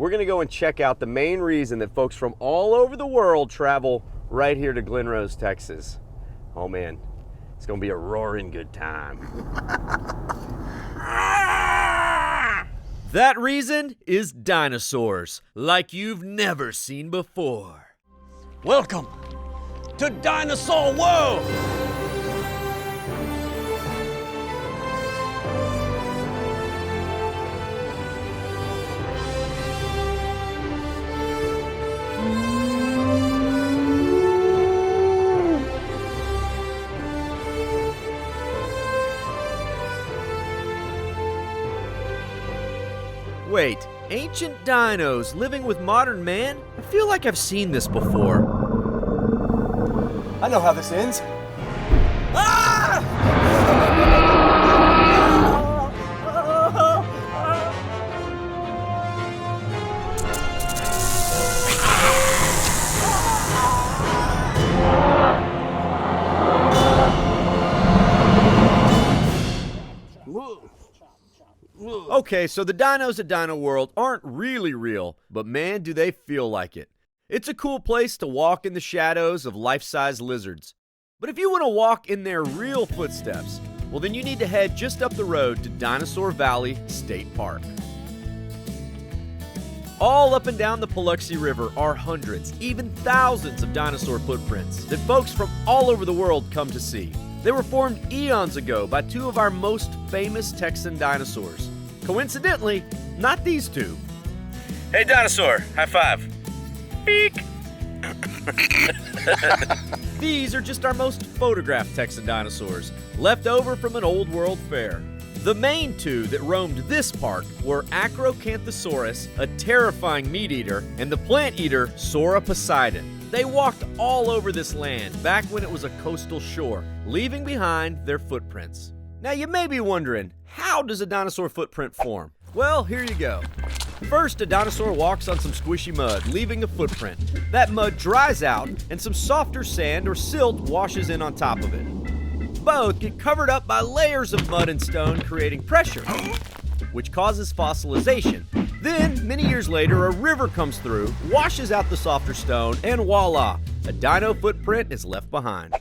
we're gonna go and check out the main reason that folks from all over the world travel right here to Glen Rose, Texas. Oh man, it's gonna be a roaring good time. That reason is dinosaurs, like you've never seen before. Welcome to Dinosaur World! Wait, ancient dinos living with modern man? I feel like I've seen this before. I know how this ends. Okay, so the dinos at Dino World aren't really real, but man, do they feel like it. It's a cool place to walk in the shadows of life-size lizards. But if you want to walk in their real footsteps, well then you need to head just up the road to Dinosaur Valley State Park. All up and down the Paluxy River are hundreds, even thousands of dinosaur footprints that folks from all over the world come to see. They were formed eons ago by two of our most famous Texan dinosaurs. Coincidentally, not these two. Hey dinosaur, high five. Beak. These are just our most photographed Texan dinosaurs, left over from an old world fair. The main two that roamed this park were Acrocanthosaurus, a terrifying meat eater, and the plant eater Sauroposeidon. They walked all over this land back when it was a coastal shore, leaving behind their footprints. Now you may be wondering, how does a dinosaur footprint form? Well, here you go. First, a dinosaur walks on some squishy mud, leaving a footprint. That mud dries out, and some softer sand or silt washes in on top of it. Both get covered up by layers of mud and stone, creating pressure, which causes fossilization. Then, many years later, a river comes through, washes out the softer stone, and voila, a dino footprint is left behind.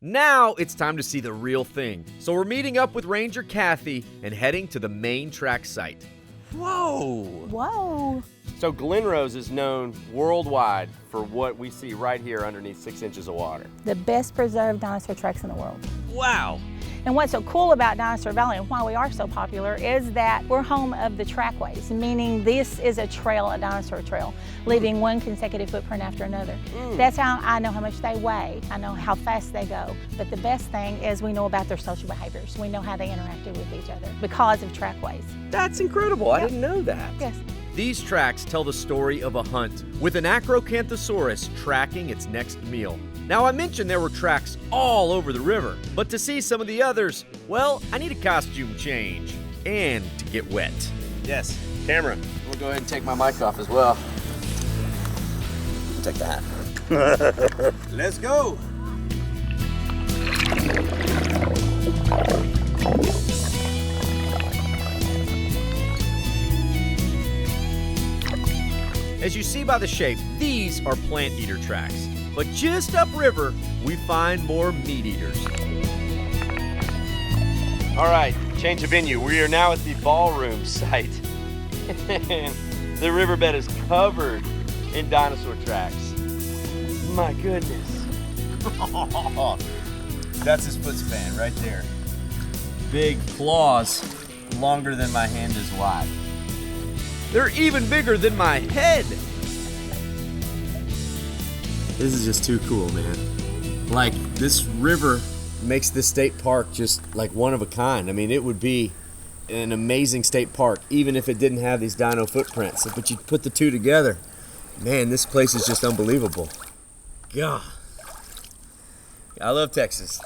Now it's time to see the real thing. So we're meeting up with Ranger Kathy and heading to the main track site. Whoa! Whoa. So Glen Rose is known worldwide for what we see right here underneath 6 inches of water. The best preserved dinosaur tracks in the world. Wow! And what's so cool about Dinosaur Valley and why we are so popular is that we're home of the trackways, meaning this is a trail, a dinosaur trail, leaving one consecutive footprint after another. That's how I know how much they weigh, I know how fast they go, but the best thing is we know about their social behaviors. We know how they interacted with each other because of trackways. That's incredible, I didn't know that. Yes. These tracks tell the story of a hunt, with an Acrocanthosaurus tracking its next meal. Now, I mentioned there were tracks all over the river, but to see some of the others, well, I need a costume change and to get wet. Yes, camera. We'll go ahead and take my mic off as well. Take that. Let's go! As you see by the shape, these are plant eater tracks. But just upriver, we find more meat eaters. All right, change of venue. We are now at the ballroom site. And the riverbed is covered in dinosaur tracks. My goodness. That's his foot span right there. Big claws, longer than my hand is wide. They're even bigger than my head. This is just too cool, man. Like, this river makes this state park just like one of a kind. I mean, it would be an amazing state park even if it didn't have these dino footprints. But you put the two together, man, this place is just unbelievable. God, I love Texas.